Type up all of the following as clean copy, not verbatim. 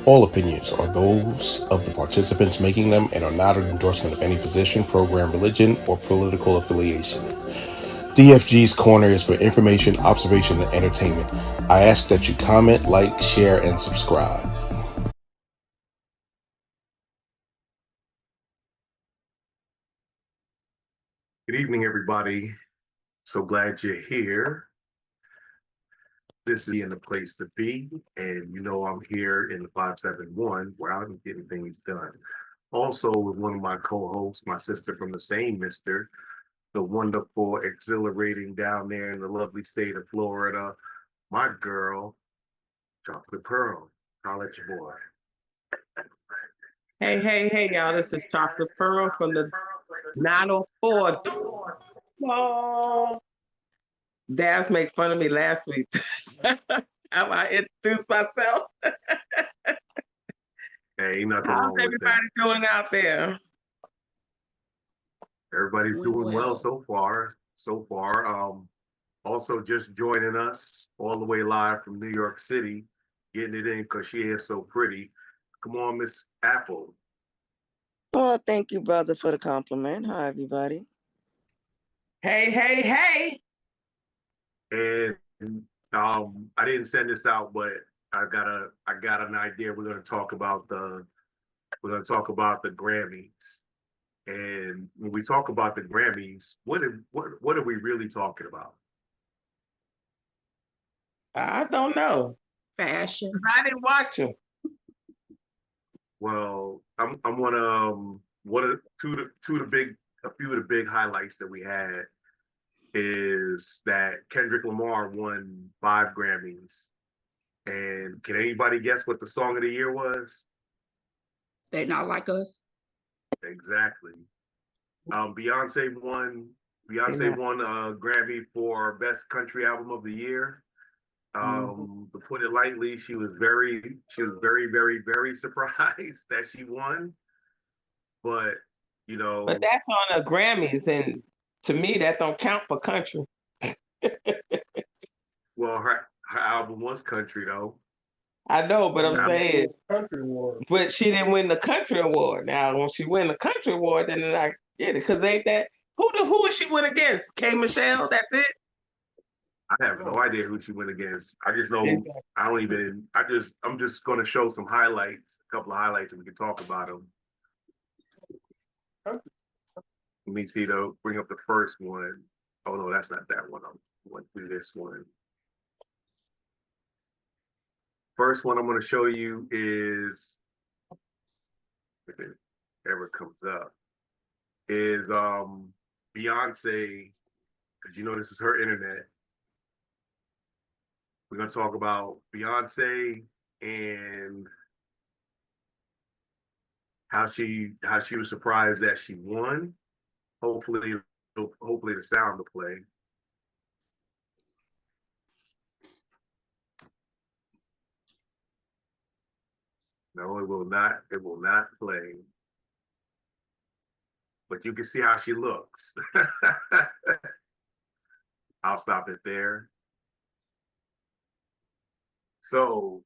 All opinions are those of the participants making them and are not an endorsement of any position, program, religion, or political affiliation. DFG's Corner is for information, observation, and entertainment. I ask that you comment, like, share, and subscribe. Good evening, everybody. So glad you're here. This is in the place to be, and you know I'm here in the 571 where I'm getting things done. Also with one of my co-hosts, my sister from the same mister, the wonderful, exhilarating down there in the lovely state of Florida, my girl, Chocolate Pearl, college boy. Hey, y'all. This is Chocolate Pearl from the 904. Oh, Daz made fun of me last week. How I introduced myself. Hey, ain't nothing How's wrong with that. everybody doing out there? Everybody's doing well so far. Also just joining us all the way live from New York City, getting it in because she is so pretty. Come on, Miss Apple. Oh, thank you, brother, for the compliment. Hi, everybody. Hey. And I didn't send this out, but I got an idea. We're gonna talk about the Grammys. And when we talk about the Grammys, what are we really talking about? I don't know. Fashion. I didn't watch them. Well, I'm gonna a few of the big highlights that we had is that Kendrick Lamar won 5 Grammys. And can anybody guess what the song of the year was? They not like us. Exactly. Beyonce won a Grammy for Best Country Album of the Year. To put it lightly, she was very, very, very surprised that she won. But But that's on the Grammys, and to me, that don't count for country. Well, her album was country though. I know, but I'm saying country award. But she didn't win the country award. Now, when she win the country award, then I get it. Because ain't that who is she win against? 𝐂𝐻𝐲𝐿? That's it. I have no idea who she went against. I just know I'm just going to show some highlights, a couple of highlights, and we can talk about them. Let me see though. Bring up the first one. Oh no, that's not that one. I'm going to do this one. First one I'm going to show you is, if it ever comes up, is Beyonce, because you know this is her internet. We're going to talk about Beyonce and how she was surprised that she won. Hopefully the sound will play. No, it will not. It will not play. But you can see how she looks. I'll stop it there. So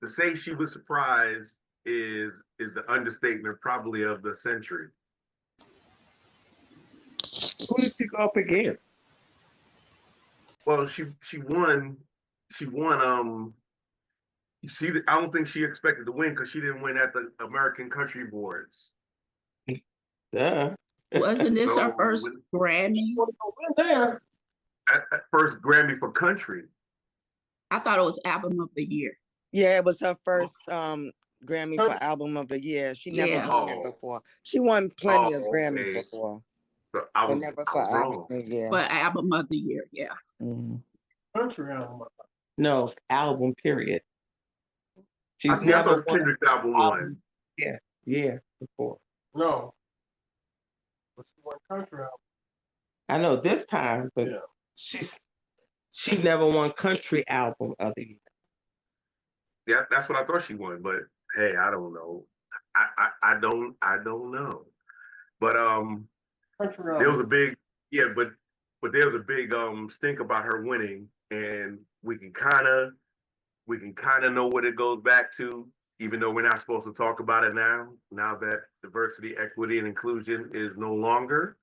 to say she was surprised is the understatement probably of the century. Who did she go up against? Well, she won. I don't think she expected to win because she didn't win at the American Country Awards. Duh. Wasn't this her first Grammy? At first Grammy for country. I thought it was album of the year. Yeah, it was her first Grammy for album of the year. She never won it before. She won plenty of Grammys before. But never for album of the year. For album of the year, yeah. Country album. No, album, period. I thought Kendrick's album won. Yeah, before. No. But she won country album. I know this time, but she never won country album of the year. Yeah, that's what I thought she won, but hey, I don't know. I don't know. But there was a big but there was a big stink about her winning, and we can kind of know what it goes back to. even though we're not supposed to talk about it now that diversity, equity, and inclusion is no longer.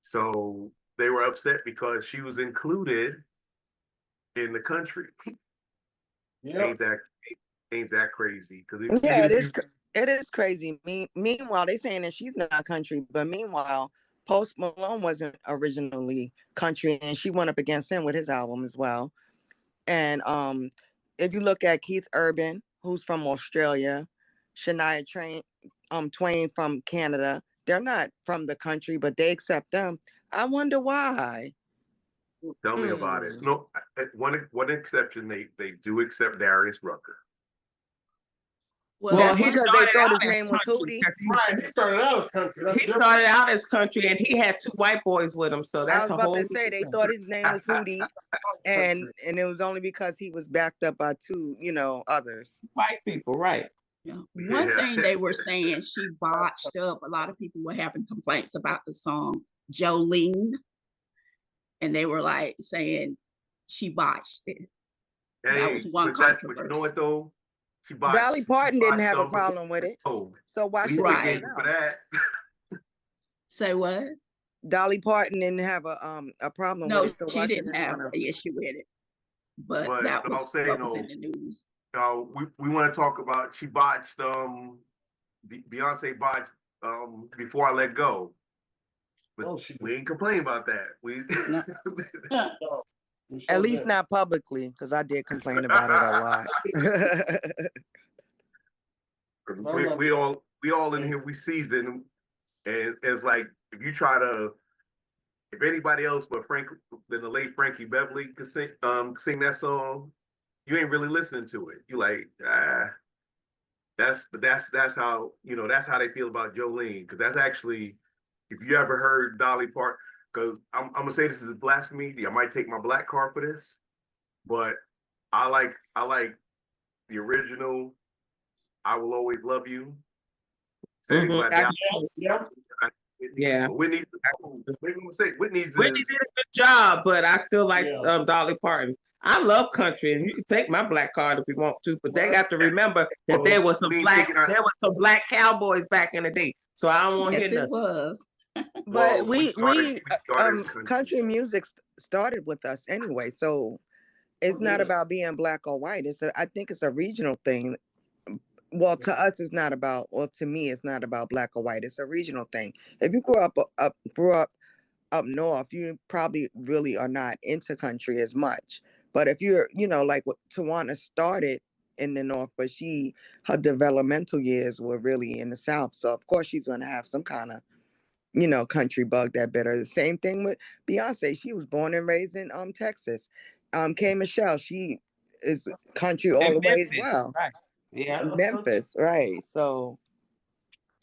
So they were upset because she was included in the country. Yeah. Ain't that crazy? Because yeah, it is crazy. Meanwhile, they saying that she's not country, but meanwhile, Post Malone wasn't originally country, and she went up against him with his album as well. And if you look at Keith Urban, who's from Australia, Shania Twain from Canada, they're not from the country, but they accept them. I wonder why. Tell me about it. No, one exception, they do accept Darius Rucker. Well, he because they started thought out his as name was country. Hootie. Right, he started out as country. He started out as country, and he had 2 white boys with him. So I that's was a about whole. to say they thought his name was Hootie, and it was only because he was backed up by 2, others. White people, right? Yeah. One thing they were saying, she botched up. A lot of people were having complaints about the song Jolene, and they were like saying she botched it. Hey, that was one controversy. But you know what though? She botched. Dolly Parton didn't have a something. problem with it. So why should Right. they for that? Say what? Dolly Parton didn't have a problem No, with it. So she didn't have an issue with it. But that was what was in the news. We want to talk about she botched Beyonce botched Before I Let Go. But we ain't complaining about that. At least not publicly, because I did complain about it a lot. we all in here, we seasoned, and it's like if anybody else but than the late Frankie Beverly could sing that song, you ain't really listening to it. You like, that's how that's how they feel about Jolene, because that's actually, if you ever heard Dolly Parton, because I'm gonna say this is blasphemy. I might take my black card for this, but I like the original "I Will Always Love You." Yeah. Whitney did a good job, but I still like Dolly Parton. I love country, and you can take my black card if you want to, but they got to remember that there was some black cowboys back in the day. So I don't want to hear it was. But country music started with us anyway, so it's not about being black or white. I think it's a regional thing. Well, to us, it's not about, or to me, it's not about black or white. It's a regional thing. If you grew up north, you probably really are not into country as much. But if you're, like what Tawana started in the north, but her developmental years were really in the south. So of course she's gonna have some kind of, country bug that better. The same thing with Beyonce. She was born and raised in Texas. 𝐂𝐚𝐲𝐿, she is country all the way as well. Right. Yeah. Memphis, right. So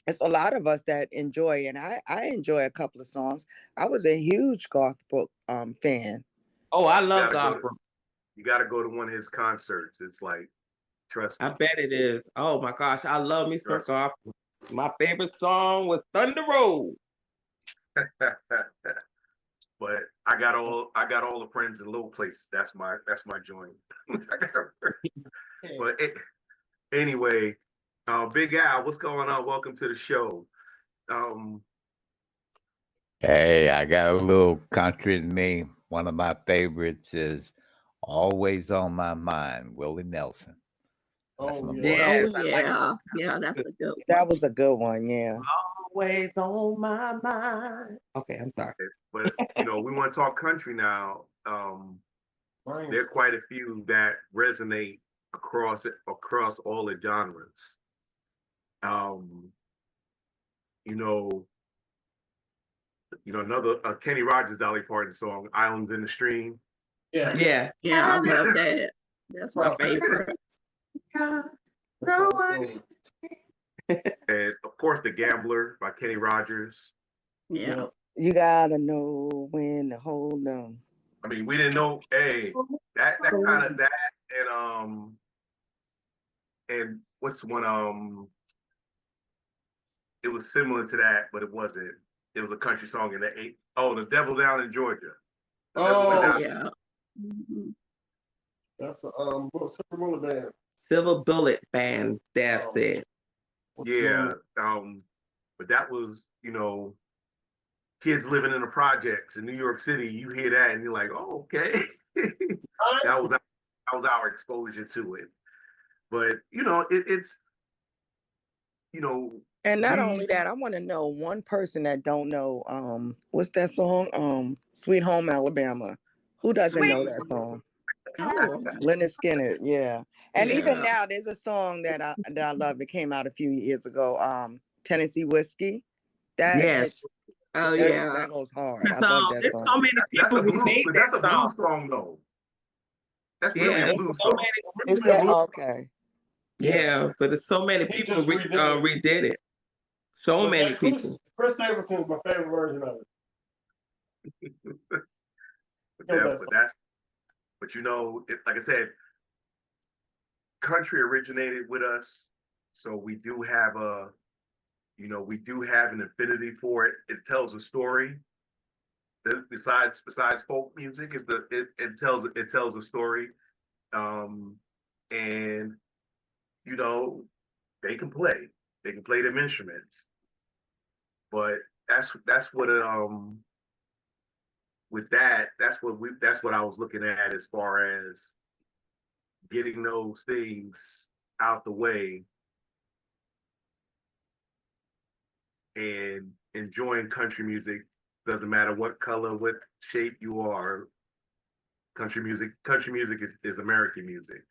it's a lot of us that enjoy, and I enjoy a couple of songs. I was a huge gospel fan. Oh, I love gospel. You got to go to one of his concerts. It's like, trust me. I bet it is. Oh my gosh, I love me some gospel. My favorite song was Thunder Road. But I got all the friends in low places. That's my joint. But anyway, Big Al, what's going on? Welcome to the show. Hey, I got a little country in me. One of my favorites is "Always on My Mind," Willie Nelson. That's that's a good one. That was a good one, yeah. Always on my mind. Okay, I'm sorry. But we want to talk country now. There are quite a few that resonate across all the genres. Another Kenny Rogers, Dolly Parton song, "Islands in the Stream." Yeah, I love that. That's my favorite. And of course, "The Gambler" by Kenny Rogers. Yeah. You gotta know when to hold them. I mean, we didn't know. Hey, that kind of that, and what's one? It was similar to that, but it wasn't. It was a country song in the '80s. Oh, "The Devil Down in Georgia." Yeah. That's a Silver Bullet Band. Silver Bullet Band, Dab said. Yeah, but that was, you know, kids living in the projects in New York City. You hear that and you're like, oh, okay. that was our exposure to it. But you know, it's, you know, and not only that, I want to know one person that don't know what's that song? Sweet Home Alabama. Who doesn't know that song? Oh, Leonard Skinner, yeah. And even now there's a song that I love. It came out a few years ago. Tennessee Whiskey. That hits. Oh yeah, that goes hard. I love that There's song. so many people who made that that's a song. blues song though. That's really a blues song. Is that okay? Yeah, but there's so many people redid it. So many people. Chris Stapleton's my favorite version of it. But you know, like I said, country originated with us, so we do have an affinity for it. It tells a story. Besides folk music, it tells a story, and you know, they can play them instruments, but that's what with that, that's what I was looking at as far as getting those things out the way and enjoying country music. Doesn't matter what color, what shape you are. Country music is American music.